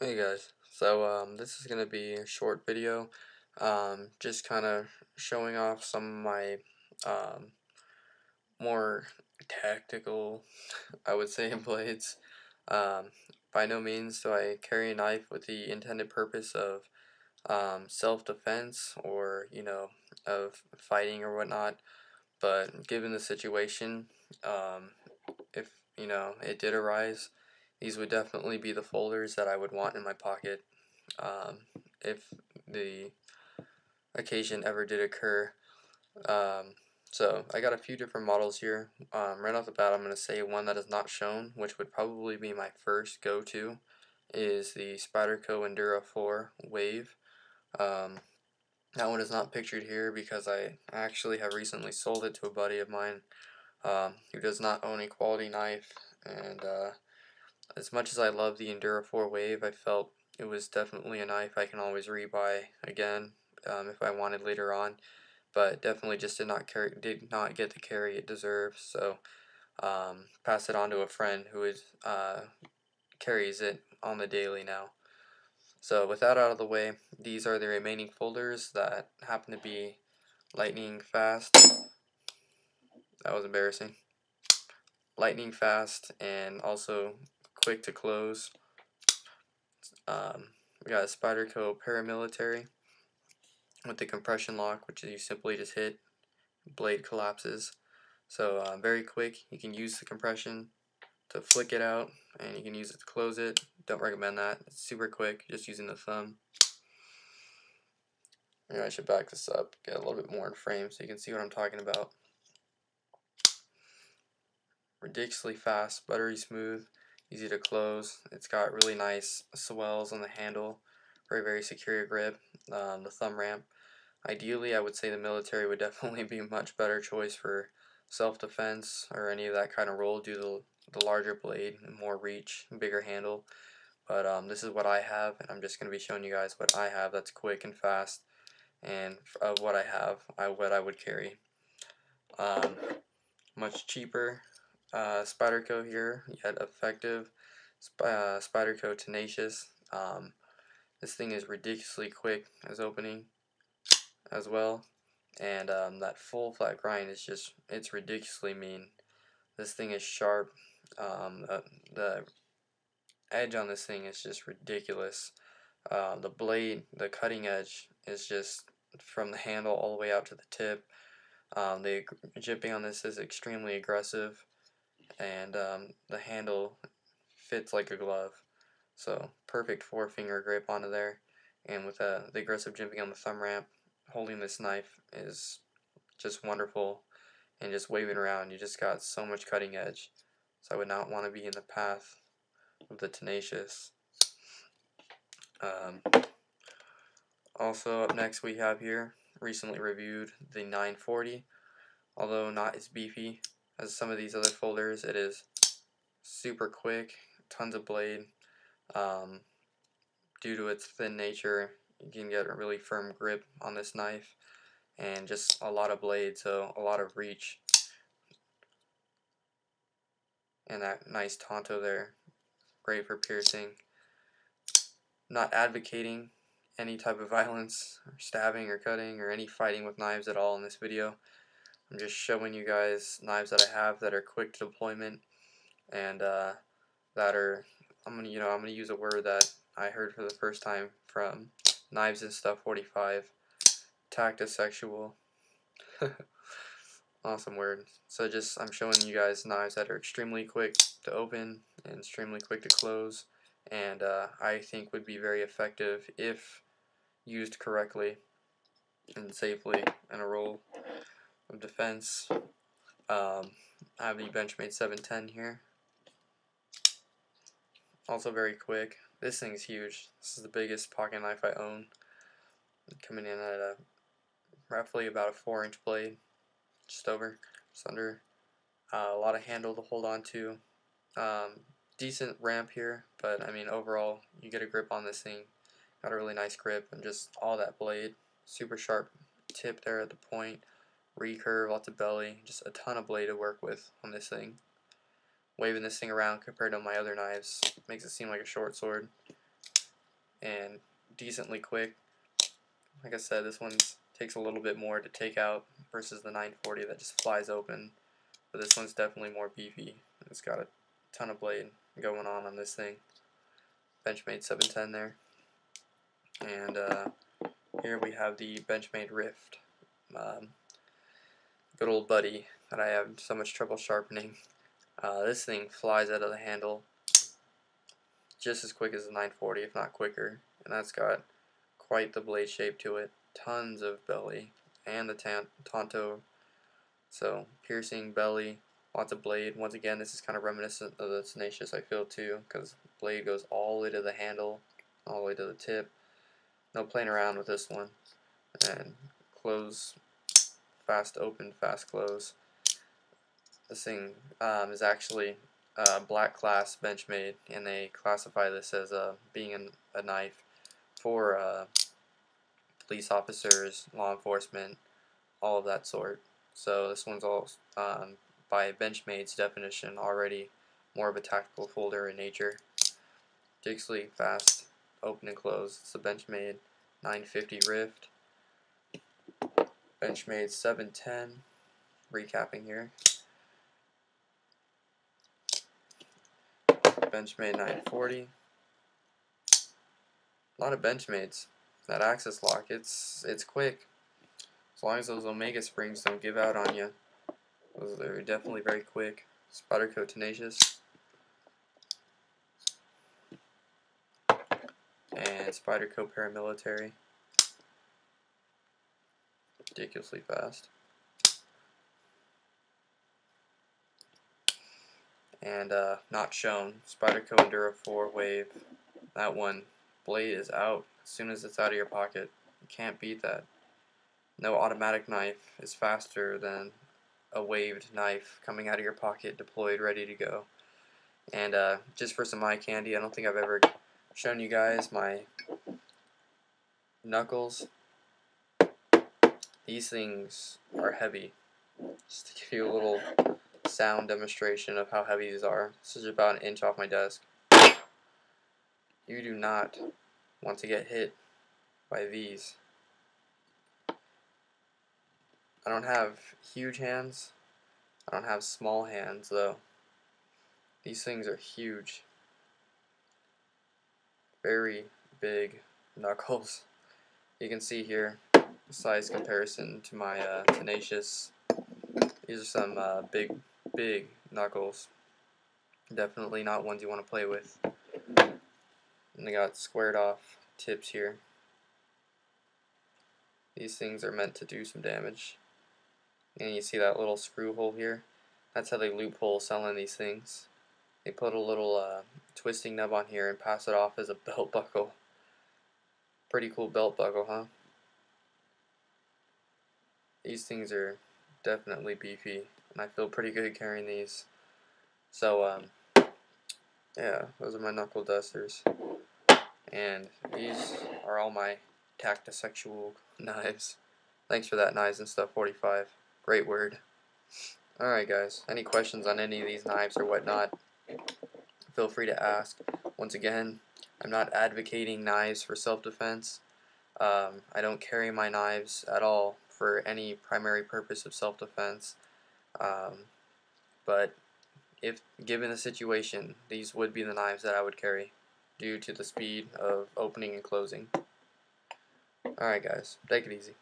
Hey guys, so this is gonna be a short video, just kind of showing off some of my um, more tactical, I would say, blades. Um, by no means do I carry a knife with the intended purpose of self-defense or of fighting or whatnot. But given the situation, if it did arise, these would definitely be the folders that I would want in my pocket um, if the occasion ever did occur. Um, so I got a few different models here. Right off the bat, I'm going to say one that is not shown, which would probably be my first go-to, is the Spyderco Endura 4 Wave. Um, that one is not pictured here because I actually have recently sold it to a buddy of mine who does not own a quality knife, and as much as I love the Endura 4 Wave, I felt it was definitely a knife I can always rebuy again if I wanted later on, but definitely just did not get the carry it deserves. So pass it on to a friend who carries it on the daily now. So with that out of the way, these are the remaining folders that happen to be lightning fast. That was embarrassing. Lightning fast and also quick to close. We got a Spyderco Paramilitary with the compression lock, which you simply just hit, blade collapses. So very quick. You can use the compression to flick it out, and you can use it to close it. Don't recommend that. It's super quick, just using the thumb. Maybe I should back this up, get a little bit more in frame so you can see what I'm talking about. Ridiculously fast, buttery smooth, easy to close. It's got really nice swells on the handle, very secure grip. The thumb ramp. Ideally, I would say the military would definitely be a much better choice for self-defense or any of that kind of role due to the larger blade and more reach, bigger handle. But this is what I have, and I'm just going to be showing you guys what I have that's quick and fast, and of what I have, what I would carry. Much cheaper Spyderco here, yet effective. Spyderco Tenacious. This thing is ridiculously quick as opening as well, and that full flat grind is it's ridiculously mean. This thing is sharp. The edge on this thing is just ridiculous. The blade, the cutting edge is just from the handle all the way out to the tip. The jipping on this is extremely aggressive, and the handle fits like a glove. So perfect four-finger grip onto there, and with the aggressive jimping on the thumb ramp, holding this knife is just wonderful, and just waving around, you just got so much cutting edge. So I would not want to be in the path of the Tenacious. Also up next we have here, recently reviewed, the 940. Although not as beefy as some of these other folders, it is super quick, tons of blade. Due to its thin nature, you can get a really firm grip on this knife, and just a lot of blade, so a lot of reach. And that nice tanto there, great for piercing. Not advocating any type of violence, or stabbing or cutting, or any fighting with knives at all in this video. I'm just showing you guys knives that I have that are quick to deployment, and that are, I'm gonna use a word that I heard for the first time from Knives and Stuff 45, Tacti-sexual. Awesome word. So I'm showing you guys knives that are extremely quick to open and extremely quick to close, and I think would be very effective if used correctly and safely in a role of defense. I have the Benchmade 710 here. Also very quick. This thing's huge. This is the biggest pocket knife I own. Coming in at roughly about a 4-inch blade, just under. A lot of handle to hold on to. Decent ramp here, but I mean overall you get a grip on this thing. Got a really nice grip, and just all that blade. Super sharp tip there at the point. Recurve, lots of belly, just a ton of blade to work with on this thing. Waving this thing around compared to my other knives makes it seem like a short sword. and decently quick. Like I said, this one takes a little bit more to take out versus the 940 that just flies open. But this one's definitely more beefy. It's got a ton of blade going on this thing. Benchmade 710 there. And here we have the Benchmade Rift. Good old buddy that I have so much trouble sharpening. This thing flies out of the handle just as quick as the 940, if not quicker. And that's got quite the blade shape to it. Tons of belly and the Tonto. So piercing belly, lots of blade. Once again, this is kind of reminiscent of the Tenacious, I feel, too, because blade goes all the way to the handle, all the way to the tip. No playing around with this one. And close, fast open, fast close. This thing is actually black class Benchmade, and they classify this as being a knife for police officers, law enforcement, all of that sort. So this one's all, by Benchmade's definition, already more of a tactical folder in nature. Ridiculously fast open and close. It's the Benchmade 950 Rift. Benchmade 710. Recapping here. Benchmade 940. A lot of Benchmades. That axis lock, it's quick. As long as those Omega springs don't give out on you. They're definitely very quick. Spyderco Tenacious. And Spyderco Paramilitary. Ridiculously fast. And not shown, Spyderco Enduro 4 Wave. That one, blade is out as soon as it's out of your pocket. You can't beat that. No automatic knife is faster than a waved knife coming out of your pocket, deployed, ready to go. And just for some eye candy, I don't think I've ever shown you guys my knuckles. These things are heavy. Just to give you a little sound demonstration of how heavy these are. This is about an inch off my desk. You do not want to get hit by these. I don't have huge hands. I don't have small hands though. These things are huge. Very big knuckles. You can see here the size comparison to my Tenacious. These are some big knuckles. Definitely not ones you want to play with. And they got squared off tips here. These things are meant to do some damage. And you see that little screw hole here? That's how they loophole selling these things. They put a little twisting nub on here and pass it off as a belt buckle. Pretty cool belt buckle, huh? These things are definitely beefy, and I feel pretty good carrying these. So, yeah, those are my Knuckle Dusters. And these are all my Tacti-sexual knives. Thanks for that, Knives and Stuff 45. Great word. Alright guys, any questions on any of these knives or whatnot, feel free to ask. Once again, I'm not advocating knives for self-defense. I don't carry my knives at all for any primary purpose of self-defense. But if given the situation, these would be the knives that I would carry due to the speed of opening and closing. Alright guys, take it easy.